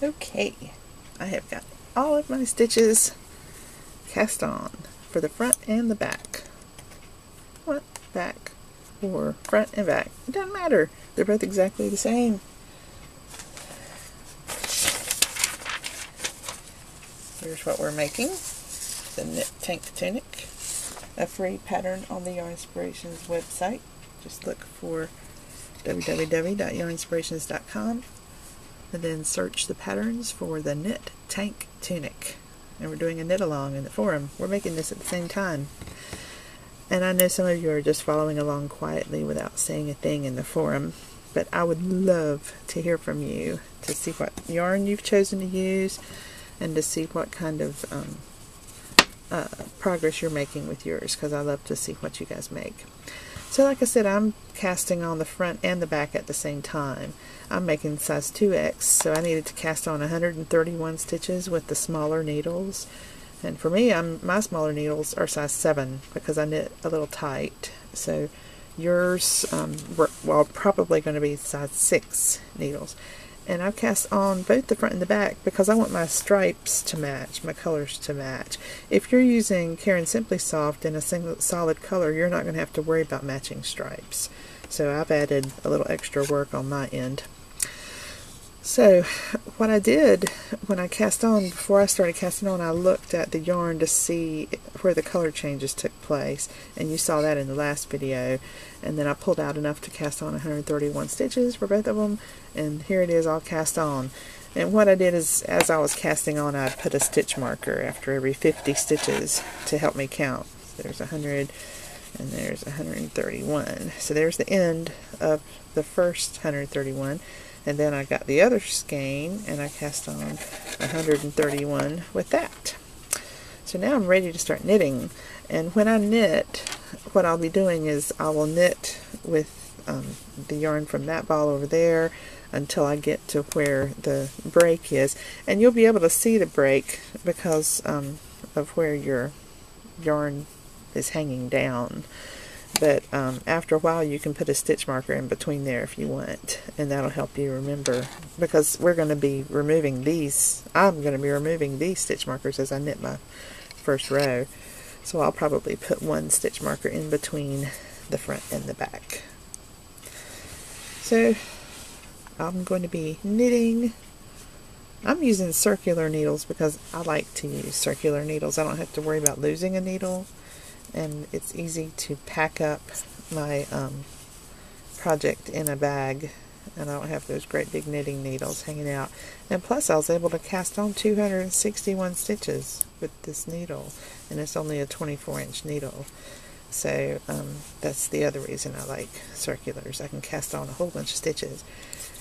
Okay, I have got all of my stitches cast on for the front and the back. Front, back, or front and back. It doesn't matter. They're both exactly the same. Here's what we're making. The knit Tank Tunic. A free pattern on the Yarnspirations website. Just look for www.yarnspirations.com and then search the patterns for the knit Tank Tunic. And we're doing a knit along in the forum. We're making this at the same time. And I know some of you are just following along quietly without saying a thing in the forum, but I would love to hear from you to see what yarn you've chosen to use and to see what kind of progress you're making with yours, because I love to see what you guys make. So like I said, I'm casting on the front and the back at the same time. I'm making size 2X, so I needed to cast on 131 stitches with the smaller needles. And for me, my smaller needles are size 7 because I knit a little tight. So yours, well, probably going to be size 6 needles. And I've cast on both the front and the back because I want my stripes to match, my colors to match. If you're using Caron Simply Soft in a single solid color, you're not going to have to worry about matching stripes. So I've added a little extra work on my end. So what I did when I cast on, before I started casting on, I looked at the yarn to see where the color changes took place, and you saw that in the last video. And then I pulled out enough to cast on 131 stitches for both of them, and here it is all cast on. And what I did is, as I was casting on, I put a stitch marker after every 50 stitches to help me count. So there's 100 and there's 131. So there's the end of the first 131. And then I got the other skein and I cast on 131 with that. So now I'm ready to start knitting. And when I knit, what I'll be doing is I will knit with the yarn from that ball over there until I get to where the break is. And you'll be able to see the break because of where your yarn is hanging down. But after a while you can put a stitch marker in between there if you want, and that'll help you remember, because we're going to be removing these. I'm going to be removing these stitch markers as I knit my first row, so I'll probably put one stitch marker in between the front and the back. So I'm going to be knitting. I'm using circular needles because I like to use circular needles. I don't have to worry about losing a needle. And it's easy to pack up my project in a bag, and I don't have those great big knitting needles hanging out. And plus I was able to cast on 261 stitches with this needle, and it's only a 24-inch needle. So that's the other reason I like circulars. I can cast on a whole bunch of stitches.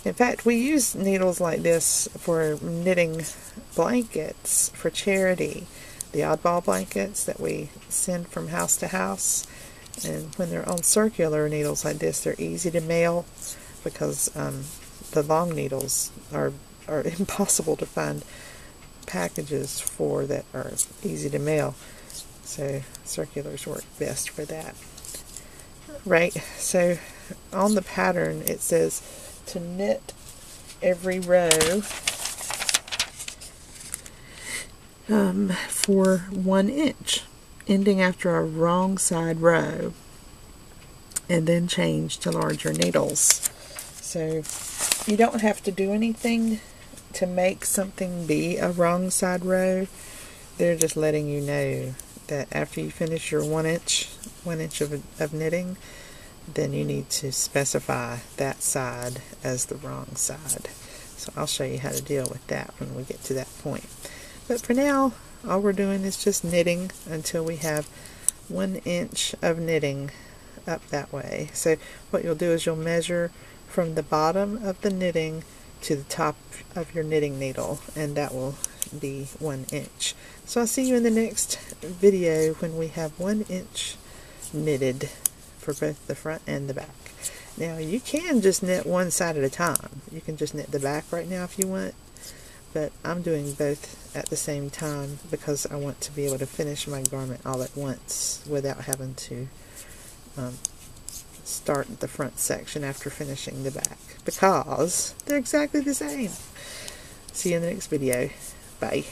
In fact, we use needles like this for knitting blankets for charity. The oddball blankets that we send from house to house, and when they're on circular needles like this, they're easy to mail because the long needles are impossible to find packages for that are easy to mail. So circulars work best for that. Right, so on the pattern it says to knit every row for 1 inch, ending after a wrong side row, and then change to larger needles. So you don't have to do anything to make something be a wrong side row. They're just letting you know that after you finish your 1 inch of knitting, then you need to specify that side as the wrong side. So I'll show you how to deal with that when we get to that point. But for now, all we're doing is just knitting until we have 1 inch of knitting up that way. So what you'll do is you'll measure from the bottom of the knitting to the top of your knitting needle, and that will be 1 inch. So I'll see you in the next video when we have 1 inch knitted for both the front and the back. Now you can just knit one side at a time. You can just knit the back right now if you want, but I'm doing both at the same time because I want to be able to finish my garment all at once without having to start the front section after finishing the back, because they're exactly the same. See you in the next video. Bye.